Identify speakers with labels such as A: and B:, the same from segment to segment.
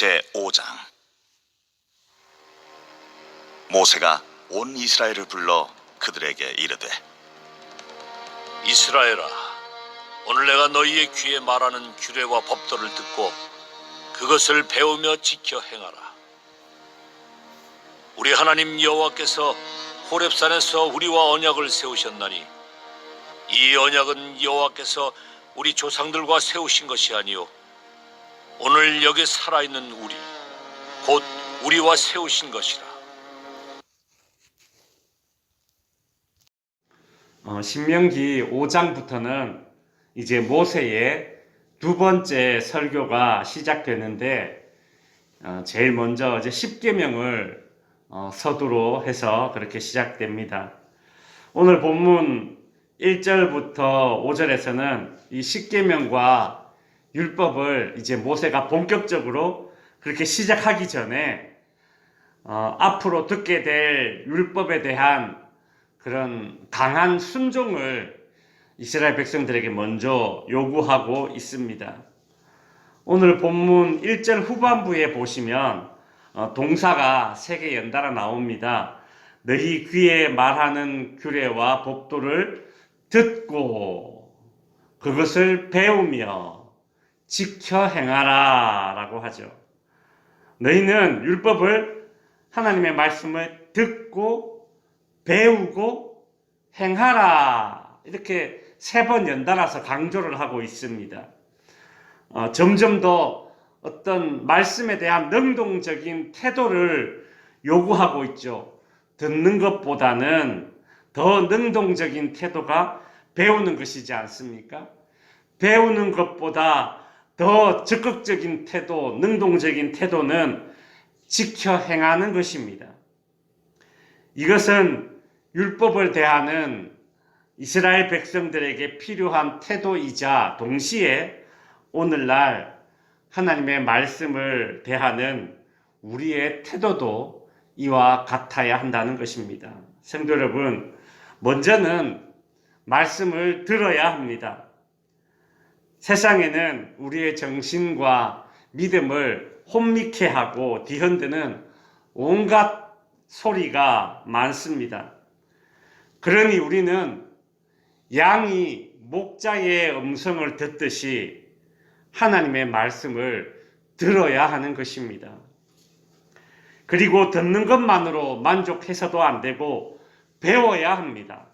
A: 제5장. 모세가 온 이스라엘을 불러 그들에게 이르되,
B: 이스라엘아, 오늘 내가 너희의 귀에 말하는 규례와 법도를 듣고 그것을 배우며 지켜 행하라. 우리 하나님 여호와께서 호렙산에서 우리와 언약을 세우셨나니 이 언약은 여호와께서 우리 조상들과 세우신 것이 아니요 오늘 여기 살아있는 우리 곧 우리와 세우신 것이라.
C: 신명기 5장부터는 이제 모세의 두 번째 설교가 시작되는데, 제일 먼저 이제 십계명을 서두로 해서 그렇게 시작됩니다. 오늘 본문 1절부터 5절에서는 이 십계명과 율법을 이제 모세가 본격적으로 그렇게 시작하기 전에 앞으로 듣게 될 율법에 대한 그런 강한 순종을 이스라엘 백성들에게 먼저 요구하고 있습니다. 오늘 본문 1절 후반부에 보시면 동사가 3개 연달아 나옵니다. 너희 귀에 말하는 규례와 법도를 듣고 그것을 배우며 지켜 행하라 라고 하죠. 너희는 율법을, 하나님의 말씀을 듣고 배우고 행하라, 이렇게 3번 연달아서 강조를 하고 있습니다. 점점 더 어떤 말씀에 대한 능동적인 태도를 요구하고 있죠. 듣는 것보다는 더 능동적인 태도가 배우는 것이지 않습니까? 배우는 것보다 더 적극적인 태도, 능동적인 태도는 지켜 행하는 것입니다. 이것은 율법을 대하는 이스라엘 백성들에게 필요한 태도이자 동시에 오늘날 하나님의 말씀을 대하는 우리의 태도도 이와 같아야 한다는 것입니다. 성도 여러분, 먼저는 말씀을 들어야 합니다. 세상에는 우리의 정신과 믿음을 혼미케 하고 뒤흔드는 온갖 소리가 많습니다. 그러니 우리는 양이 목자의 음성을 듣듯이 하나님의 말씀을 들어야 하는 것입니다. 그리고 듣는 것만으로 만족해서도 안 되고 배워야 합니다.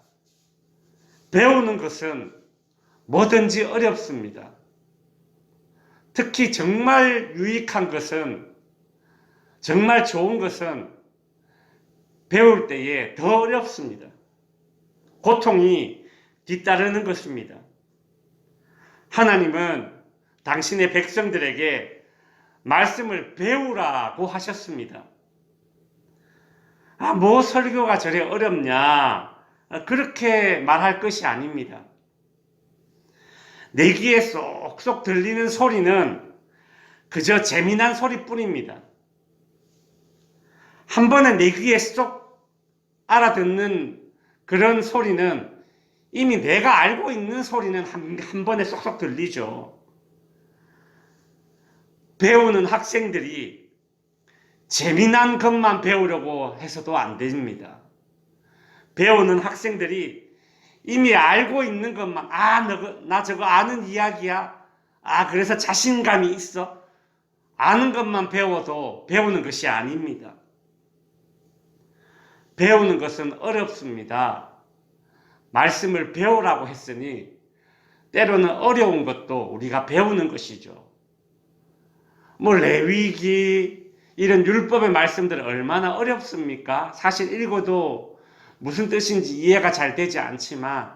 C: 배우는 것은 뭐든지 어렵습니다. 특히 정말 유익한 것은, 정말 좋은 것은 배울 때에 더 어렵습니다. 고통이 뒤따르는 것입니다. 하나님은 당신의 백성들에게 말씀을 배우라고 하셨습니다. 뭐 설교가 저래 어렵냐, 그렇게 말할 것이 아닙니다. 내 귀에 쏙쏙 들리는 소리는 그저 재미난 소리뿐입니다. 한 번에 내 귀에 쏙 알아듣는 그런 소리는 이미 내가 알고 있는 소리는 한 번에 쏙쏙 들리죠. 배우는 학생들이 재미난 것만 배우려고 해서도 안 됩니다. 배우는 학생들이 이미 알고 있는 것만, 나 저거 아는 이야기야. 그래서 자신감이 있어. 아는 것만 배워도 배우는 것이 아닙니다. 배우는 것은 어렵습니다. 말씀을 배우라고 했으니 때로는 어려운 것도 우리가 배우는 것이죠. 레위기 이런 율법의 말씀들은 얼마나 어렵습니까? 사실 읽어도 무슨 뜻인지 이해가 잘 되지 않지만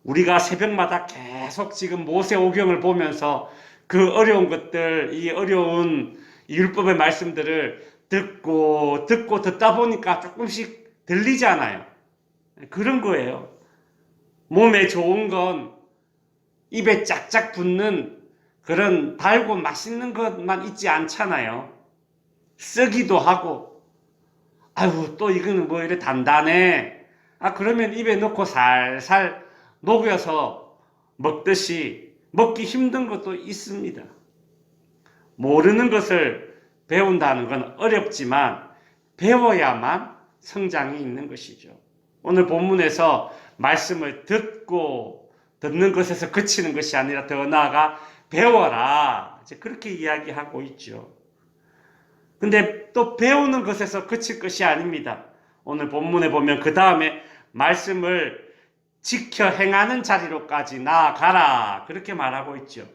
C: 우리가 새벽마다 계속 지금 모세오경을 보면서 그 어려운 것들, 이 어려운 율법의 말씀들을 듣고 듣다 보니까 조금씩 들리잖아요. 그런 거예요. 몸에 좋은 건 입에 짝짝 붙는 그런 달고 맛있는 것만 있지 않잖아요. 쓰기도 하고, 또 이거는 뭐 이래 단단해. 그러면 입에 넣고 살살 녹여서 먹듯이 먹기 힘든 것도 있습니다. 모르는 것을 배운다는 건 어렵지만 배워야만 성장이 있는 것이죠. 오늘 본문에서 말씀을 듣는 것에서 그치는 것이 아니라 더 나아가 배워라. 이제 그렇게 이야기하고 있죠. 근데 또 배우는 것에서 그칠 것이 아닙니다. 오늘 본문에 보면 그 다음에 말씀을 지켜 행하는 자리로까지 나아가라. 그렇게 말하고 있죠.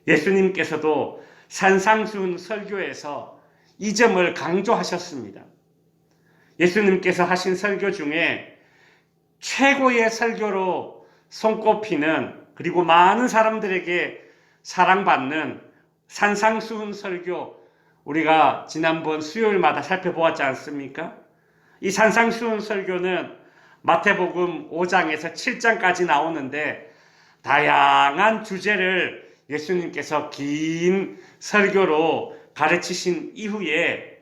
C: 예수님께서도 산상수훈 설교에서 이 점을 강조하셨습니다. 예수님께서 하신 설교 중에 최고의 설교로 손꼽히는, 그리고 많은 사람들에게 사랑받는 산상수훈 설교, 우리가 지난번 수요일마다 살펴보았지 않습니까? 이 산상수훈 설교는 마태복음 5장에서 7장까지 나오는데 다양한 주제를 예수님께서 긴 설교로 가르치신 이후에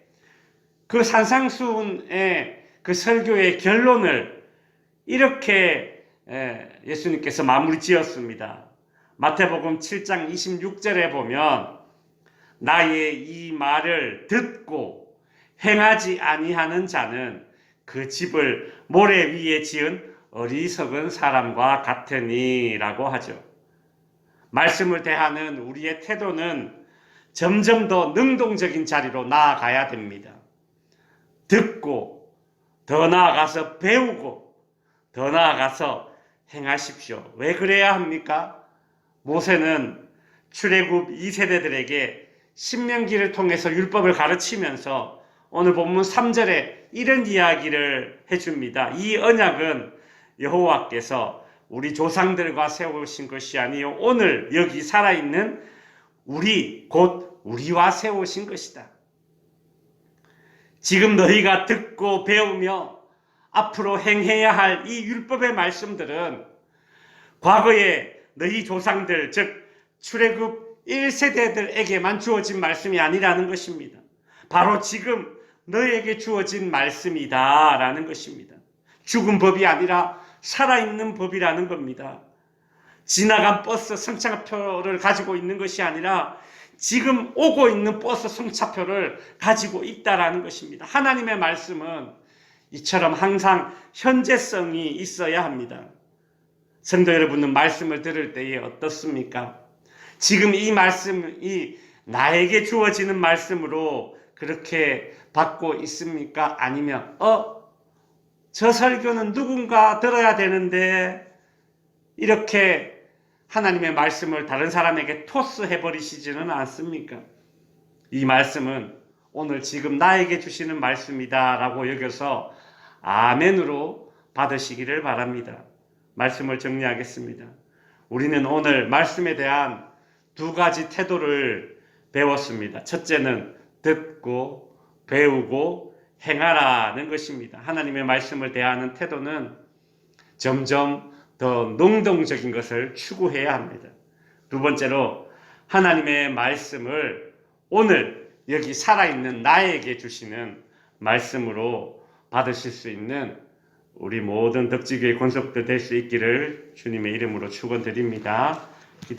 C: 그 산상수훈의 그 설교의 결론을 이렇게 예수님께서 마무리 지었습니다. 마태복음 7장 26절에 보면 나의 이 말을 듣고 행하지 아니하는 자는 그 집을 모래 위에 지은 어리석은 사람과 같으니 라고 하죠. 말씀을 대하는 우리의 태도는 점점 더 능동적인 자리로 나아가야 됩니다. 듣고 더 나아가서 배우고 더 나아가서 행하십시오. 왜 그래야 합니까? 모세는 출애굽 2세대들에게 신명기를 통해서 율법을 가르치면서 오늘 본문 3절에 이런 이야기를 해줍니다. 이 언약은 여호와께서 우리 조상들과 세우신 것이 아니요 오늘 여기 살아있는 우리 곧 우리와 세우신 것이다. 지금 너희가 듣고 배우며 앞으로 행해야 할 이 율법의 말씀들은 과거에 너희 조상들, 즉 출애굽 1세대들에게만 주어진 말씀이 아니라는 것입니다. 바로 지금 너에게 주어진 말씀이다 라는 것입니다. 죽은 법이 아니라 살아있는 법이라는 겁니다. 지나간 버스 승차표를 가지고 있는 것이 아니라 지금 오고 있는 버스 승차표를 가지고 있다라는 것입니다. 하나님의 말씀은 이처럼 항상 현재성이 있어야 합니다. 성도 여러분은 말씀을 들을 때에 어떻습니까? 지금 이 말씀이 나에게 주어지는 말씀으로 그렇게 받고 있습니까? 아니면 저 설교는 누군가 들어야 되는데 이렇게 하나님의 말씀을 다른 사람에게 토스해버리시지는 않습니까? 이 말씀은 오늘 지금 나에게 주시는 말씀이다 라고 여겨서 아멘으로 받으시기를 바랍니다. 말씀을 정리하겠습니다. 우리는 오늘 말씀에 대한 두 가지 태도를 배웠습니다. 첫째는 듣고 배우고 행하라는 것입니다. 하나님의 말씀을 대하는 태도는 점점 더 능동적인 것을 추구해야 합니다. 두 번째로 하나님의 말씀을 오늘 여기 살아있는 나에게 주시는 말씀으로 받으실 수 있는 우리 모든 덕지교회 권속들 될 수 있기를 주님의 이름으로 축원드립니다.